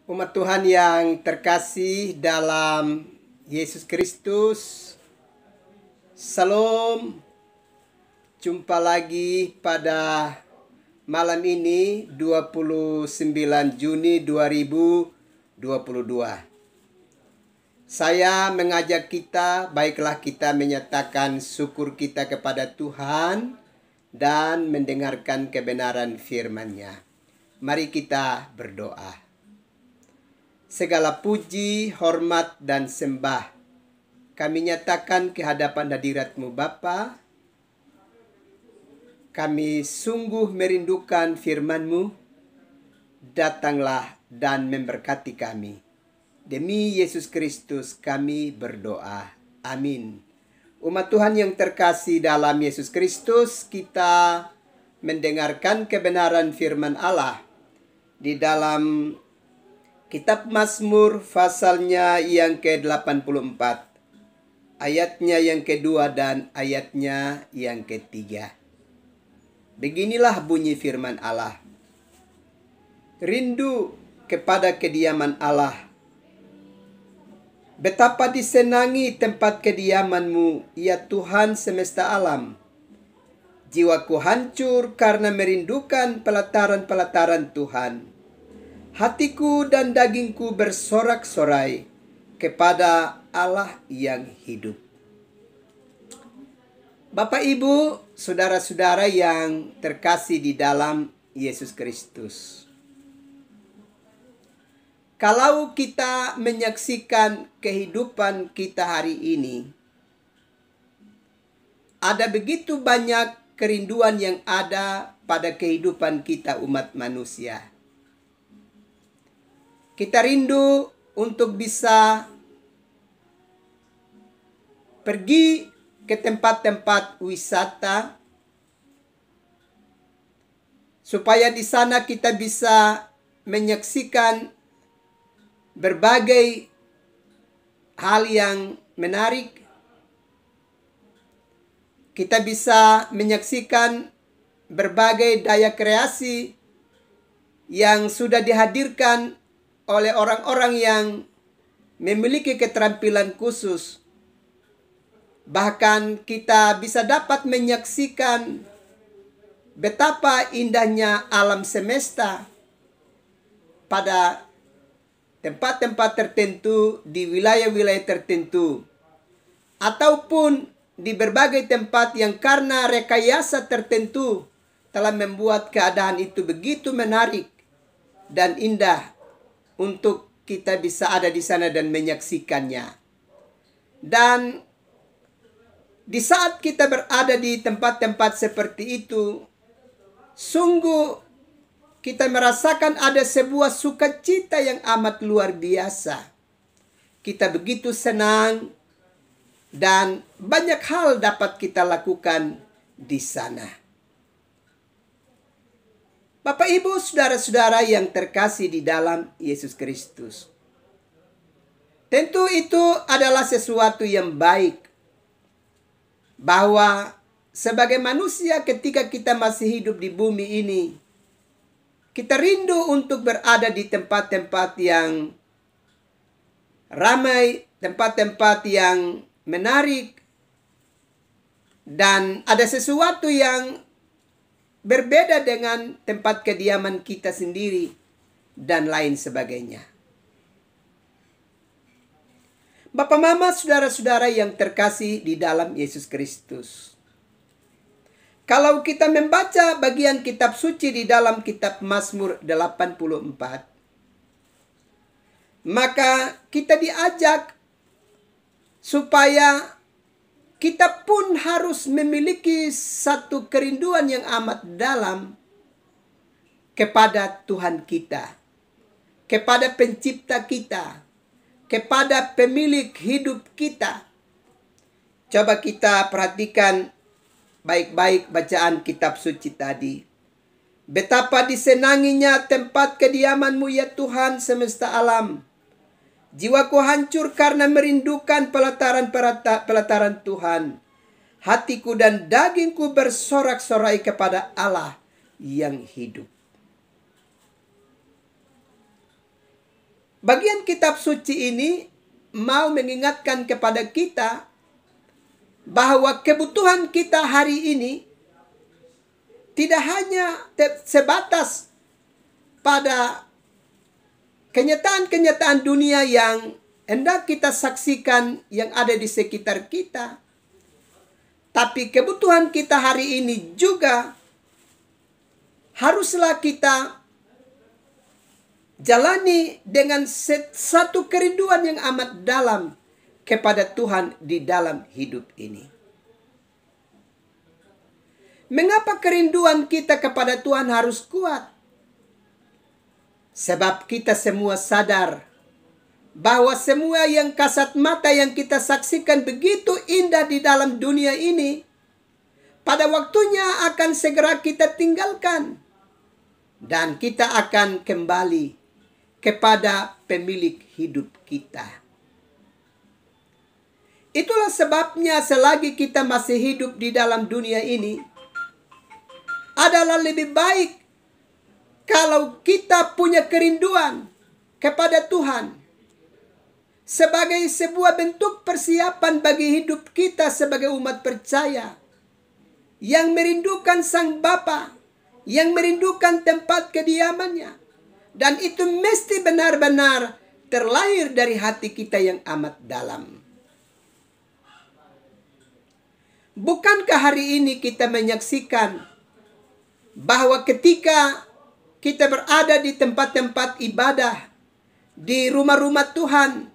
Umat Tuhan yang terkasih dalam Yesus Kristus, Salam. Jumpa lagi pada malam ini 29 Juni 2022. Saya mengajak kita, baiklah kita menyatakan syukur kita kepada Tuhan dan mendengarkan kebenaran firman-Nya. Mari kita berdoa. Segala puji, hormat, dan sembah kami nyatakan ke hadapan hadirat-Mu Bapa. Kami sungguh merindukan firman-Mu. Datanglah dan memberkati kami. Demi Yesus Kristus kami berdoa. Amin. Umat Tuhan yang terkasih dalam Yesus Kristus, kita mendengarkan kebenaran firman Allah di dalam Kitab Mazmur pasalnya yang ke-84, ayatnya yang kedua dan ayatnya yang ketiga. Beginilah bunyi firman Allah. Rindu kepada kediaman Allah. Betapa disenangi tempat kediaman-Mu, ya Tuhan semesta alam. Jiwaku hancur karena merindukan pelataran-pelataran Tuhan. Hatiku dan dagingku bersorak-sorai kepada Allah yang hidup. Bapak, Ibu, saudara-saudara yang terkasih di dalam Yesus Kristus. Kalau kita menyaksikan kehidupan kita hari ini, ada begitu banyak kerinduan yang ada pada kehidupan kita umat manusia. Kita rindu untuk bisa pergi ke tempat-tempat wisata, supaya di sana kita bisa menyaksikan berbagai hal yang menarik. Kita bisa menyaksikan berbagai daya kreasi yang sudah dihadirkan oleh orang-orang yang memiliki keterampilan khusus. Bahkan kita bisa dapat menyaksikan betapa indahnya alam semesta pada tempat-tempat tertentu, di wilayah-wilayah tertentu, ataupun di berbagai tempat yang karena rekayasa tertentu telah membuat keadaan itu begitu menarik dan indah untuk kita bisa ada di sana dan menyaksikannya. Dan di saat kita berada di tempat-tempat seperti itu, sungguh kita merasakan ada sebuah sukacita yang amat luar biasa. Kita begitu senang dan banyak hal dapat kita lakukan di sana. Bapak, Ibu, saudara-saudara yang terkasih di dalam Yesus Kristus. Tentu itu adalah sesuatu yang baik. Bahwa sebagai manusia ketika kita masih hidup di bumi ini, kita rindu untuk berada di tempat-tempat yang ramai, tempat-tempat yang menarik. Dan ada sesuatu yang berbeda dengan tempat kediaman kita sendiri dan lain sebagainya. Bapak, Mama, saudara-saudara yang terkasih di dalam Yesus Kristus. Kalau kita membaca bagian kitab suci di dalam kitab Mazmur 84, maka kita diajak supaya kita pun harus memiliki satu kerinduan yang amat dalam kepada Tuhan kita, kepada pencipta kita, kepada pemilik hidup kita. Coba kita perhatikan baik-baik bacaan kitab suci tadi. Betapa disenanginya tempat kediaman-Mu, ya Tuhan semesta alam. Jiwaku hancur karena merindukan pelataran Tuhan. Hatiku dan dagingku bersorak-sorai kepada Allah yang hidup. Bagian kitab suci ini mau mengingatkan kepada kita bahwa kebutuhan kita hari ini tidak hanya sebatas pada kenyataan-kenyataan dunia yang hendak kita saksikan yang ada di sekitar kita. Tapi kebutuhan kita hari ini juga haruslah kita jalani dengan satu kerinduan yang amat dalam kepada Tuhan di dalam hidup ini. Mengapa kerinduan kita kepada Tuhan harus kuat? Sebab kita semua sadar bahwa semua yang kasat mata yang kita saksikan begitu indah di dalam dunia ini, pada waktunya akan segera kita tinggalkan. Dan kita akan kembali kepada pemilik hidup kita. Itulah sebabnya selagi kita masih hidup di dalam dunia ini, adalah lebih baik kalau kita punya kerinduan kepada Tuhan sebagai sebuah bentuk persiapan bagi hidup kita sebagai umat percaya yang merindukan Sang Bapa, yang merindukan tempat kediamannya, dan itu mesti benar-benar terlahir dari hati kita yang amat dalam. Bukankah hari ini kita menyaksikan bahwa ketika kita berada di tempat-tempat ibadah, di rumah-rumah Tuhan,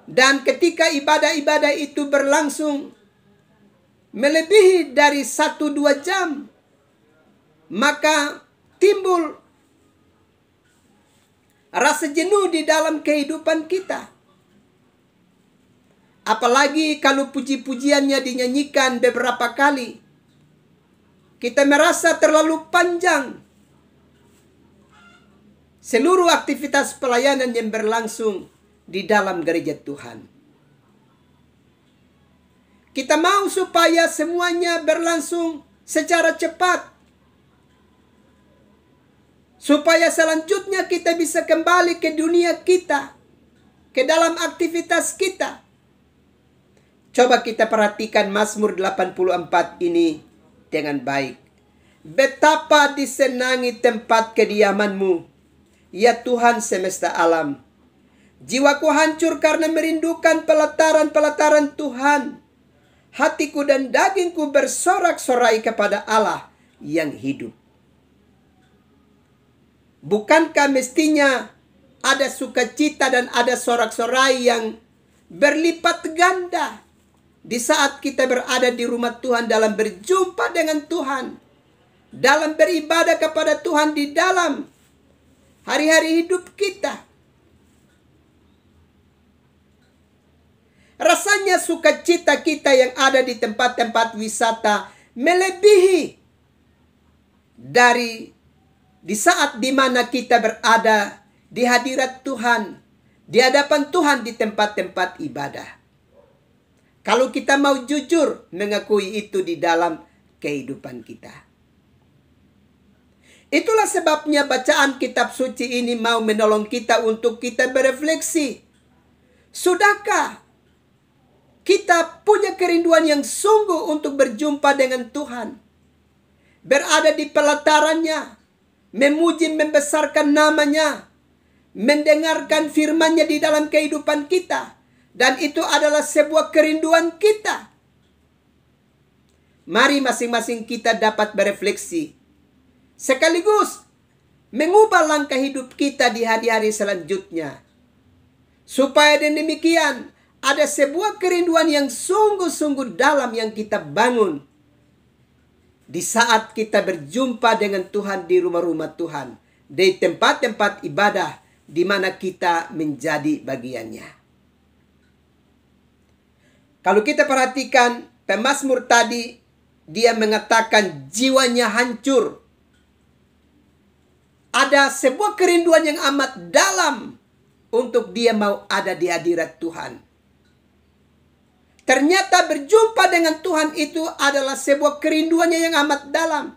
dan ketika ibadah-ibadah itu berlangsung melebihi dari 1-2 jam, maka timbul rasa jenuh di dalam kehidupan kita. Apalagi kalau puji-pujiannya dinyanyikan beberapa kali, kita merasa terlalu panjang seluruh aktivitas pelayanan yang berlangsung di dalam gereja Tuhan. Kita mau supaya semuanya berlangsung secara cepat, supaya selanjutnya kita bisa kembali ke dunia kita, ke dalam aktivitas kita. Coba kita perhatikan Mazmur 84 ini dengan baik. Betapa disenangi tempat kediaman-Mu, ya Tuhan semesta alam. Jiwaku hancur karena merindukan pelataran-pelataran Tuhan. Hatiku dan dagingku bersorak-sorai kepada Allah yang hidup. Bukankah mestinya ada sukacita dan ada sorak-sorai yang berlipat ganda di saat kita berada di rumah Tuhan, dalam berjumpa dengan Tuhan, dalam beribadah kepada Tuhan di dalam hari-hari hidup kita? Rasanya sukacita kita yang ada di tempat-tempat wisata melebihi dari di saat dimana kita berada di hadirat Tuhan, di hadapan Tuhan di tempat-tempat ibadah. Kalau kita mau jujur mengakui itu di dalam kehidupan kita. Itulah sebabnya bacaan kitab suci ini mau menolong kita untuk kita berefleksi. Sudahkah kita punya kerinduan yang sungguh untuk berjumpa dengan Tuhan? Berada di pelatarannya, memuji membesarkan namanya, mendengarkan firman-Nya di dalam kehidupan kita. Dan itu adalah sebuah kerinduan kita. Mari masing-masing kita dapat berefleksi, sekaligus mengubah langkah hidup kita di hari-hari selanjutnya. Supaya demikian ada sebuah kerinduan yang sungguh-sungguh dalam yang kita bangun di saat kita berjumpa dengan Tuhan di rumah-rumah Tuhan, di tempat-tempat ibadah di mana kita menjadi bagiannya. Kalau kita perhatikan pemazmur tadi, dia mengatakan jiwanya hancur. Ada sebuah kerinduan yang amat dalam untuk dia mau ada di hadirat Tuhan. Ternyata berjumpa dengan Tuhan itu adalah sebuah kerinduannya yang amat dalam.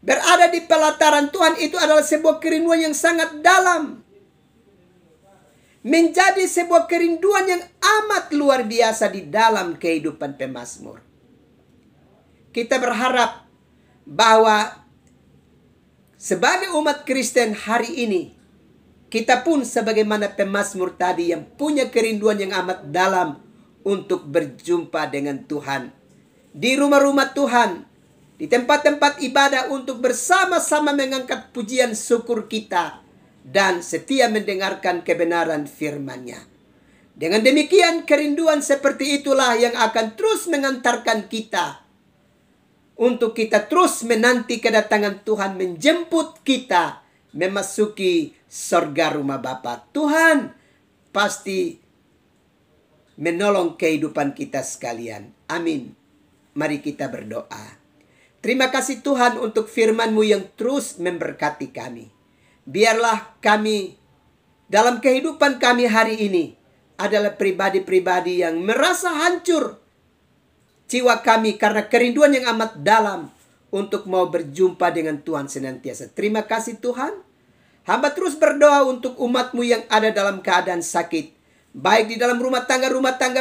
Berada di pelataran Tuhan itu adalah sebuah kerinduan yang sangat dalam. menjadi sebuah kerinduan yang amat luar biasa di dalam kehidupan pemazmur. Kita berharap bahwa sebagai umat Kristen hari ini, kita pun sebagaimana pemazmur tadi yang punya kerinduan yang amat dalam untuk berjumpa dengan Tuhan. Di rumah-rumah Tuhan, di tempat-tempat ibadah untuk bersama-sama mengangkat pujian syukur kita dan setia mendengarkan kebenaran firman-Nya. Dengan demikian kerinduan seperti itulah yang akan terus mengantarkan kita untuk kita terus menanti kedatangan Tuhan menjemput kita memasuki surga rumah Bapa. Tuhan pasti menolong kehidupan kita sekalian. Amin. Mari kita berdoa. Terima kasih Tuhan untuk firman-Mu yang terus memberkati kami. Biarlah kami dalam kehidupan kami hari ini adalah pribadi-pribadi yang merasa hancur jiwa kami karena kerinduan yang amat dalam untuk mau berjumpa dengan Tuhan senantiasa. Terima kasih Tuhan. Hamba terus berdoa untuk umat-Mu yang ada dalam keadaan sakit, baik di dalam rumah tangga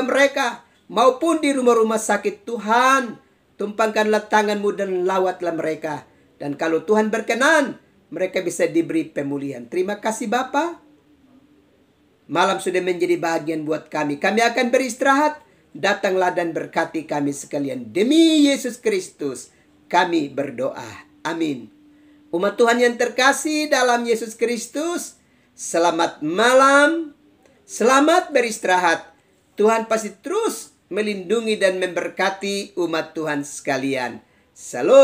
mereka maupun di rumah-rumah sakit. Tuhan, tumpangkanlah tangan-Mu dan lawatlah mereka. Dan kalau Tuhan berkenan, mereka bisa diberi pemulihan. Terima kasih Bapa. Malam sudah menjadi bahagian buat kami. Kami akan beristirahat. Datanglah dan berkati kami sekalian. Demi Yesus Kristus kami berdoa. Amin. Umat Tuhan yang terkasih dalam Yesus Kristus, selamat malam. Selamat beristirahat. Tuhan pasti terus melindungi dan memberkati umat Tuhan sekalian. Salam.